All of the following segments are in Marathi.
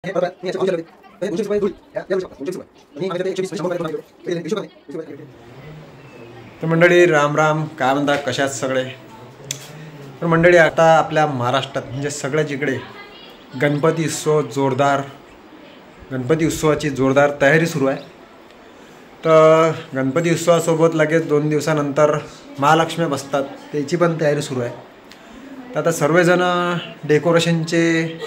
तर मंडळी राम राम, काय म्हणता, कशात सगळे. तर मंडळी आता आपल्या महाराष्ट्रात म्हणजे सगळ्याच इकडे गणपती उत्सवाची जोरदार तयारी सुरू आहे. तर गणपती उत्सवासोबत लगेच 2 दिवसानंतर महालक्ष्मी बसतात, त्याची पण तयारी सुरू आहे. तर आता सर्वजण डेकोरेशनचे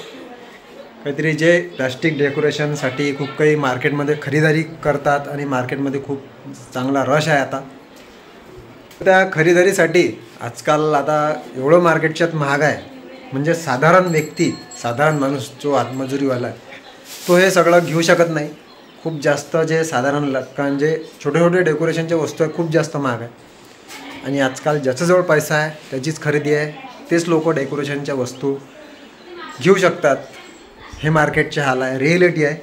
काहीतरी जे प्लास्टिक डेकोरेशनसाठी खूप काही मार्केटमध्ये खरेदी करतात आणि मार्केटमध्ये खूप चांगला रश आहे आता. त्या खरेदीसाठी आजकाल आता एवढं मार्केटच्यात महाग आहे, म्हणजे साधारण व्यक्ती, साधारण माणूस जो आत्मजुरीवाला आहे तो हे सगळं घेऊ शकत नाही. खूप जास्त जे साधारण लटकन जे छोटे छोटे डेकोरेशनच्या वस्तू आहे खूप जास्त महाग आहे. आणि आजकाल ज्याच्याजवळ पैसा आहे त्याचीच खरेदी आहे, तेच लोक डेकोरेशनच्या वस्तू घेऊ शकतात. हे मार्केटचे हाल आहे, रिॲलिटी आहे.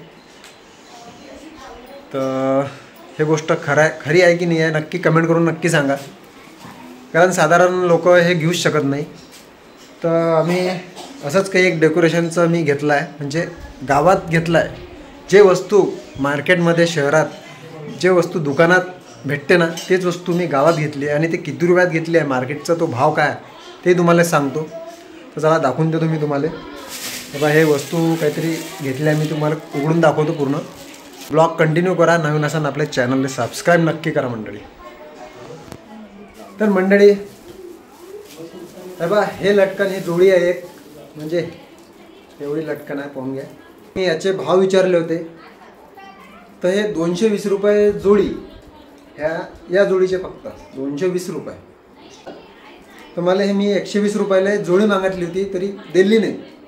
तर हे गोष्ट खरी आहे की नाही आहे नक्की कमेंट करून नक्की सांगा, कारण साधारण लोक हे घेऊच शकत नाही. तर आम्ही असंच काही एक डेकोरेशनचं मी घेतलं आहे, म्हणजे गावात घेतलं आहे. जे वस्तू मार्केटमध्ये शहरात जे वस्तू दुकानात भेटते ना तेच वस्तू मी गावात घेतली आहे. आणि ते किती रुपयात घेतली आहे, मार्केटचा तो भाव काय ते तुम्हाला सांगतो. तर चला दाखवून देतो मी तुम्हाला. बाबा हे वस्तू काहीतरी घेतली आहे, मी तुम्हाला उघडून दाखवतो. पूर्ण ब्लॉग कंटिन्यू करा. नवीन असाल आपल्या चॅनलला सबस्क्राईब नक्की करा मंडळी. तर मंडळी बाबा हे लटकन, ही जोडी आहे एक, म्हणजे एवढी लटकन आहे, पाहून घ्या. मी याचे भाव विचारले होते तर हे 220 रुपये जोडी. या जोडीचे फक्त 220 रुपये. तर मला हे मी 120 रुपयाला जोडी मागितली होती तरी दिली नाही.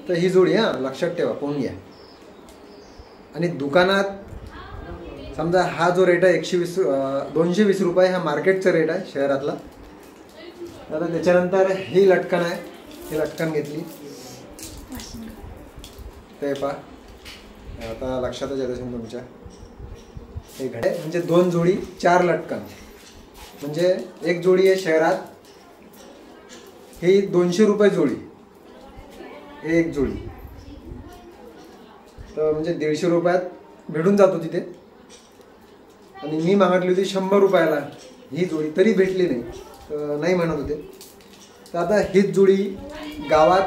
तर ही जोडी लक्षात ठेवा, पाहून घ्या. आणि दुकानात समजा हा जो रेट आहे 220 रुपये, हा मार्केटचा रेट आहे शहरातला. आता त्याच्यानंतर ही लटकन आहे, ही लटकन घेतली. ते पहा, आता लक्षातच येत असेल तुमच्या. हे घडे म्हणजे 2 जोडी 4 लटकन, म्हणजे एक जोडी आहे शहरात, ही 200 रुपये जोडी, एक जोडी. तर म्हणजे 150 रुपयात भेटून जातो तिथे. आणि मी मागितली होती 100 रुपयाला ही जोडी, तरी भेटली नाही. तर नाही म्हणत होते. तर आता हीच जोडी गावात,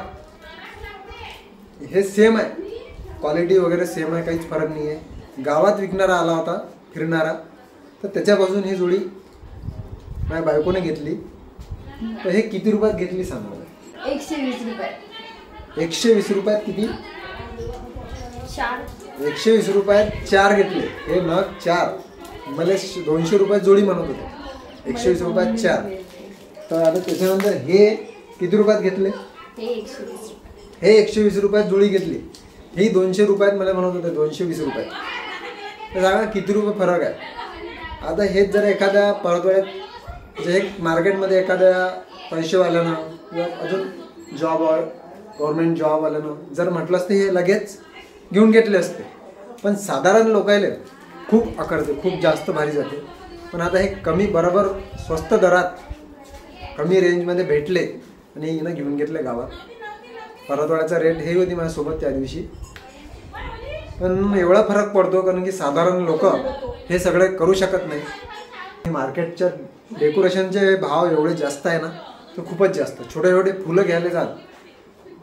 हे सेम आहे, क्वालिटी वगैरे सेम आहे, काहीच फरक नाही आहे. गावात विकणारा आला होता फिरणारा, तर त्याच्यापासून ही जोडी माझ्या बायकोने घेतली. तर हे किती रुपयात घेतली सांगा मला. 120 रुपये. 120 रुपयात किती? 4. 120 रुपयात 4 घेतले. हे नग 4. मला 200 रुपयात जोडी म्हणत होते, 120 रुपयात 4. तर आता त्याच्यानंतर हे किती रुपयात घेतले? हे 120 रुपयात जोडी घेतली. ही 200 रुपयात मला म्हणत होते 220 रुपयात. तर सांगा किती रुपये फरक आहे. आता हेच जर एखाद्या परतवाड्यात, जे एक मार्केटमध्ये एखाद्या पैसेवाल्यानं किंवा अजून गव्हर्नमेंट जॉबवाल्यानं जर म्हटलं असतं हे लगेच घेऊन घेतले असते. पण साधारण लोकायले खूप आकारते, खूप जास्त भारी जाते. पण आता हे कमी, बरोबर स्वस्त दरात कमी रेंजमध्ये भेटले आणि हिनं घेऊन घेतले गावात. परतवाड्याचा रेट हे होती माझ्यासोबत त्या दिवशी. पण एवढा फरक पडतो कारण की साधारण लोक हे सगळे करू शकत नाही. मार्केटच्या डेकोरेशनचे भाव एवढे जास्त आहे ना, तर खूपच जास्त. छोटे छोटे फुलं घ्यायला जाल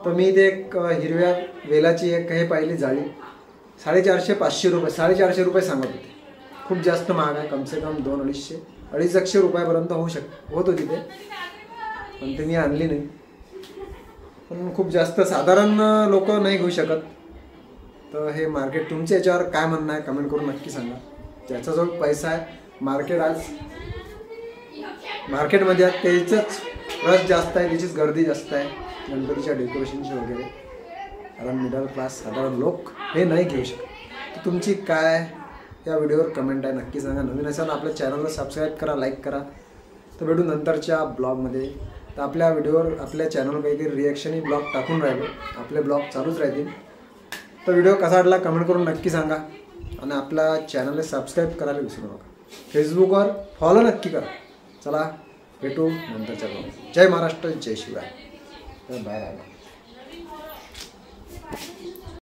तर मी ते एक हिरव्या वेलाची एक हे पाहिली जाळी, 450-500 रुपये, 450 रुपये सांगत होते. खूप जास्त महाग आहे, कमसे कम 200-250 रुपयापर्यंत होत होती ते. पण ते मी आणली नाही. पण खूप जास्त साधारण लोक नाही घेऊ शकत. तर हे मार्केट, तुमच्या याच्यावर काय म्हणणं आहे कमेंट करून नक्की सांगा. ज्याच्याजवळ पैसा आहे, मार्केटमध्ये त्याचंच रस जास्त आहे, त्याचीच गर्दी जास्त आहे गणपतीच्या डेकोरेशनची वगैरे. कारण मिडल क्लास साधारण लोक हे नाही घेऊ शकत. तर तुमची काय या व्हिडिओवर कमेंट आहे नक्की सांगा. नवीन असाल आपल्या चॅनलला सबस्क्राईब करा, लाईक करा. तर भेटू नंतरच्या ब्लॉगमध्ये. तर आपल्या व्हिडिओवर, आपल्या चॅनलवर काहीतरी रिॲक्शनही ब्लॉग टाकून राहिलो, आपले ब्लॉग चालूच राहतील. तर व्हिडिओ कसा वाटला कमेंट करून नक्की सांगा. आणि आपल्या चॅनलला सबस्क्राईब करायला विसरू नका. फेसबुकवर फॉलो नक्की करा. चला भेटू नंतरच्या ब्लॉग. जय महाराष्ट्र, जय शिवराय. बाय.